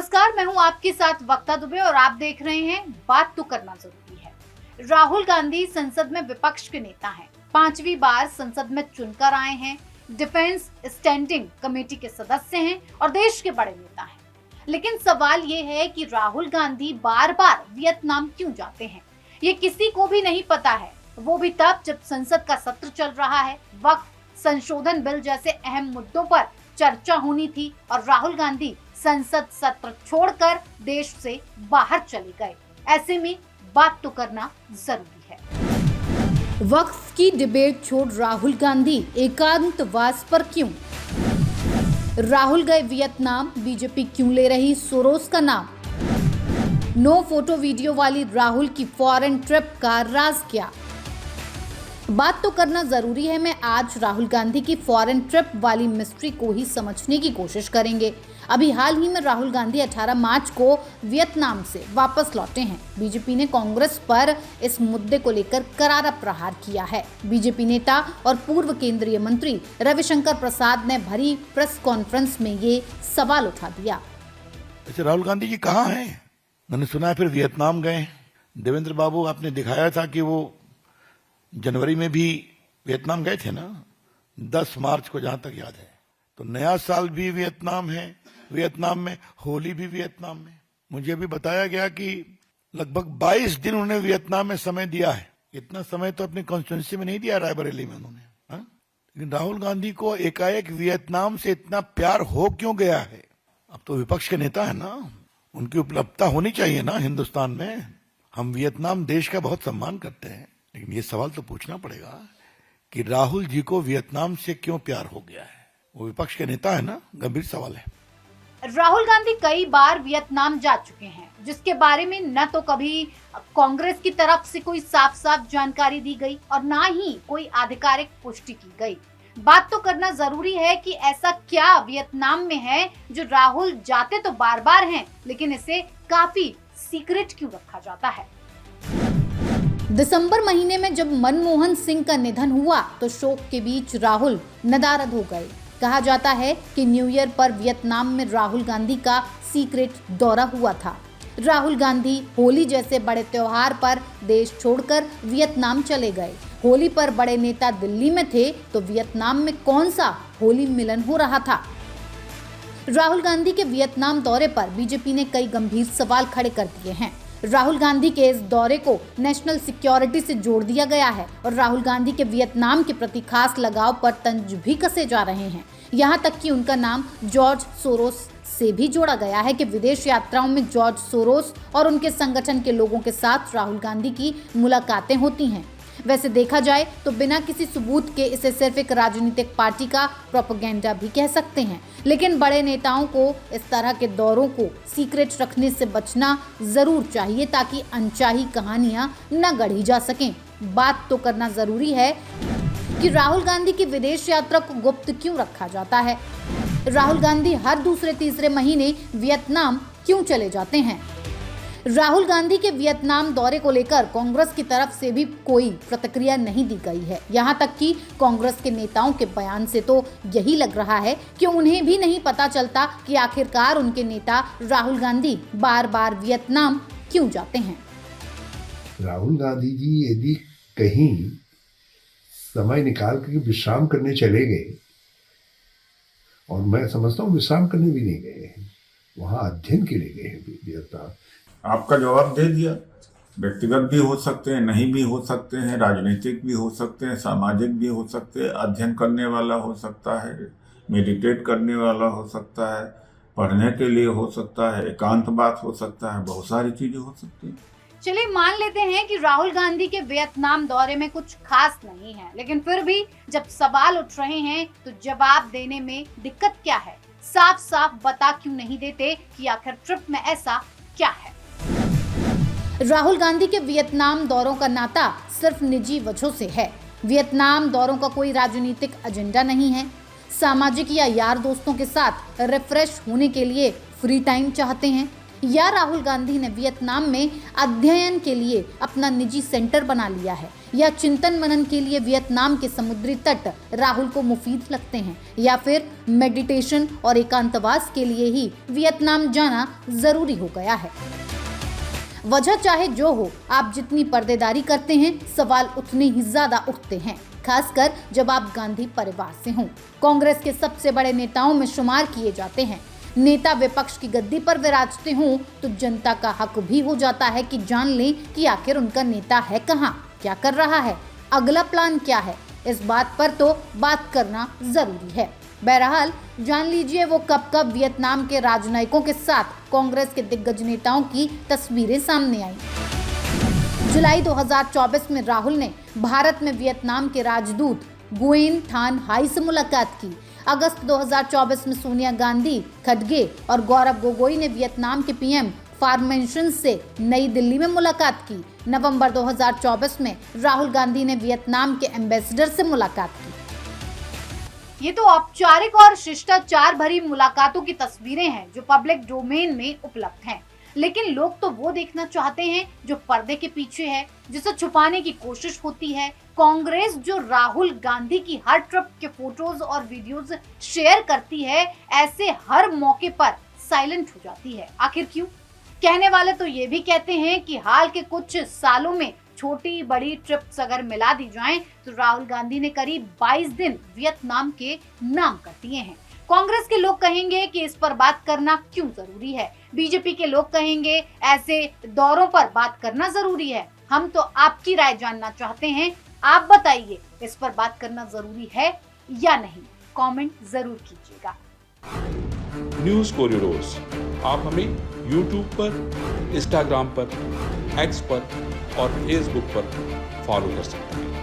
नमस्कार, मैं हूं आपके साथ वक्ता दुबे और आप देख रहे हैं बात तो करना जरूरी है। राहुल गांधी संसद में विपक्ष के नेता हैं। 5वीं बार संसद में चुनकर आए हैं। डिफेंस स्टैंडिंग कमेटी के सदस्य हैं और देश के बड़े नेता हैं। लेकिन सवाल ये है कि राहुल गांधी बार बार वियतनाम क्यों जाते हैं, ये किसी को भी नहीं पता है। वो भी तब जब संसद का सत्र चल रहा है, वक्फ संशोधन बिल जैसे अहम मुद्दों पर चर्चा होनी थी और राहुल गांधी संसद सत्र छोड़कर देश से बाहर चले गए। ऐसे में बात तो करना जरूरी है। वक्फ की डिबेट छोड़ राहुल गांधी एकांतवास पर क्यों? राहुल गए वियतनाम, बीजेपी क्यों ले रही सोरोस का नाम? नो फोटो वीडियो वाली राहुल की फॉरेन ट्रिप का राज क्या? बात तो करना जरूरी है में आज राहुल गांधी की फॉरेन ट्रिप वाली मिस्ट्री को ही समझने की कोशिश करेंगे। अभी हाल ही में राहुल गांधी 18 मार्च को वियतनाम से वापस लौटे हैं। बीजेपी ने कांग्रेस पर इस मुद्दे को लेकर करारा प्रहार किया है। बीजेपी नेता और पूर्व केंद्रीय मंत्री रविशंकर प्रसाद ने भरी प्रेस कॉन्फ्रेंस में ये सवाल उठा दिया। अच्छा, राहुल गांधी जी कहाँ हैं? मैंने सुना है फिर वियतनाम गए। देवेंद्र बाबू, आपने दिखाया था कि वो जनवरी में भी वियतनाम गए थे ना, 10 मार्च को, जहां तक याद है। तो नया साल भी वियतनाम है, वियतनाम में होली भी वियतनाम में। मुझे अभी बताया गया कि लगभग 22 दिन उन्होंने वियतनाम में समय दिया है। इतना समय तो अपनी कॉन्स्टिट्यूंसी में नहीं दिया, रायबरेली में उन्होंने। लेकिन राहुल गांधी को एकाएक वियतनाम से इतना प्यार हो क्यों गया है? अब तो विपक्ष के नेता है ना, उनकी उपलब्धता होनी चाहिए ना हिंदुस्तान में। हम वियतनाम देश का बहुत सम्मान करते हैं, लेकिन ये सवाल तो पूछना पड़ेगा कि राहुल जी को वियतनाम से क्यों प्यार हो गया है? वो विपक्ष के नेता है ना, गंभीर सवाल है। राहुल गांधी कई बार वियतनाम जा चुके हैं, जिसके बारे में न तो कभी कांग्रेस की तरफ से कोई साफ साफ जानकारी दी गई और ना ही कोई आधिकारिक पुष्टि की गई। बात तो करना जरूरी है कि ऐसा क्या वियतनाम में है जो राहुल जाते तो बार बार हैं, लेकिन इसे काफी सीक्रेट क्यों रखा जाता है? दिसंबर महीने में जब मनमोहन सिंह का निधन हुआ तो शोक के बीच राहुल नदारद हो गए। कहा जाता है कि न्यू ईयर पर वियतनाम में राहुल गांधी का सीक्रेट दौरा हुआ था। राहुल गांधी होली जैसे बड़े त्योहार पर देश छोड़कर वियतनाम चले गए। होली पर बड़े नेता दिल्ली में थे तो वियतनाम में कौन सा होली मिलन हो रहा था? राहुल गांधी के वियतनाम दौरे पर बीजेपी ने कई गंभीर सवाल खड़े कर दिए हैं। राहुल गांधी के इस दौरे को नेशनल सिक्योरिटी से जोड़ दिया गया है और राहुल गांधी के वियतनाम के प्रति खास लगाव पर तंज भी कसे जा रहे हैं। यहाँ तक कि उनका नाम जॉर्ज सोरोस से भी जोड़ा गया है कि विदेश यात्राओं में जॉर्ज सोरोस और उनके संगठन के लोगों के साथ राहुल गांधी की मुलाकातें होती हैं। वैसे देखा जाए तो बिना किसी सबूत के इसे सिर्फ एक राजनीतिक पार्टी का प्रोपेगेंडा भी कह सकते हैं। लेकिन बड़े नेताओं को इस तरह के दौरों को सीक्रेट रखने से बचना जरूर चाहिए ताकि अनचाही कहानियां न गढ़ी जा सकें। बात तो करना जरूरी है कि राहुल गांधी की विदेश यात्रा को गुप्त क्यों रखा जाता है? राहुल गांधी हर दूसरे तीसरे महीने वियतनाम क्यों चले जाते हैं? राहुल गांधी के वियतनाम दौरे को लेकर कांग्रेस की तरफ से भी कोई प्रतिक्रिया नहीं दी गई है। यहाँ तक कि कांग्रेस के नेताओं के बयान से तो यही लग रहा है कि उन्हें भी नहीं पता चलता कि आखिरकार उनके नेता राहुल गांधी बार बार वियतनाम क्यों जाते हैं। राहुल गांधी जी यदि कहीं समय निकाल कर विश्राम करने चले गए, और मैं समझता हूँ विश्राम करने भी नहीं गए हैं, वहाँ अध्ययन के लिए गए हैं वियतनाम। आपका जवाब दे दिया। व्यक्तिगत भी हो सकते हैं, नहीं भी हो सकते हैं, राजनीतिक भी हो सकते हैं, सामाजिक भी हो सकते हैं, अध्ययन करने वाला हो सकता है, मेडिटेट करने वाला हो सकता है, पढ़ने के लिए हो सकता है, एकांतवास हो सकता है, बहुत सारी चीजें हो सकती हैं। चलिए मान लेते हैं कि राहुल गांधी के वियतनाम दौरे में कुछ खास नहीं है, लेकिन फिर भी जब सवाल उठ रहे हैं तो जवाब देने में दिक्कत क्या है? साफ साफ बता क्यों नहीं देते कि आखिर ट्रिप में ऐसा क्या है? राहुल गांधी के वियतनाम दौरों का नाता सिर्फ निजी वजहों से है। वियतनाम दौरों का कोई राजनीतिक एजेंडा नहीं है। सामाजिक या यार दोस्तों के साथ रिफ्रेश होने के लिए फ्री टाइम चाहते हैं। या राहुल गांधी ने वियतनाम में अध्ययन के लिए अपना निजी सेंटर बना लिया है, या चिंतन मनन के लिए वियतनाम के समुद्री तट राहुल को मुफीद लगते हैं, या फिर मेडिटेशन और एकांतवास के लिए ही वियतनाम जाना जरूरी हो गया है। वजह चाहे जो हो, आप जितनी पर्देदारी करते हैं सवाल उतने ही ज्यादा उठते हैं, खासकर जब आप गांधी परिवार से हों। कांग्रेस के सबसे बड़े नेताओं में शुमार किए जाते हैं। नेता विपक्ष की गद्दी पर विराजते हों तो जनता का हक भी हो जाता है कि जान लें कि आखिर उनका नेता है कहाँ, क्या कर रहा है, अगला प्लान क्या है। इस बात पर तो बात करना जरूरी है। बहरहाल जान लीजिए वो कब कब वियतनाम के राजनयिकों के साथ कांग्रेस के दिग्गज नेताओं की तस्वीरें सामने आई। जुलाई 2024 में राहुल ने भारत में वियतनाम के राजदूत गुएन थान हाई से मुलाकात की। अगस्त 2024 में सोनिया गांधी, खड़गे और गौरव गोगोई ने वियतनाम के पीएम फार्मेंशन से नई दिल्ली में मुलाकात की। नवंबर 2024 में राहुल गांधी ने वियतनाम के एम्बेसडर से मुलाकात की। ये तो औपचारिक और शिष्टाचार भरी मुलाकातों की तस्वीरें हैं जो पब्लिक डोमेन में उपलब्ध हैं। लेकिन लोग तो वो देखना चाहते हैं जो पर्दे के पीछे है, जिसे छुपाने की कोशिश होती है। कांग्रेस जो राहुल गांधी की हर ट्रिप के फोटोज और वीडियोस शेयर करती है, ऐसे हर मौके पर साइलेंट हो जाती है। आखिर क्यों? कहने वाले तो ये भी कहते हैं कि हाल के कुछ सालों में छोटी बड़ी ट्रिप्स अगर मिला दी जाएं तो राहुल गांधी ने करीब 22 दिन वियतनाम के नाम कर दिए हैं। कांग्रेस के लोग कहेंगे कि इस पर बात करना क्यों जरूरी है। बीजेपी के लोग कहेंगे ऐसे दौरों पर बात करना जरूरी है। हम तो आपकी राय जानना चाहते हैं। आप बताइए, इस पर बात करना जरूरी है या नहीं? कमेंट जरूर कीजिएगा। न्यूज़ कोरिडोर्स आप हमें YouTube पर, Instagram पर, X पर और Facebook पर फॉलो कर सकते हैं।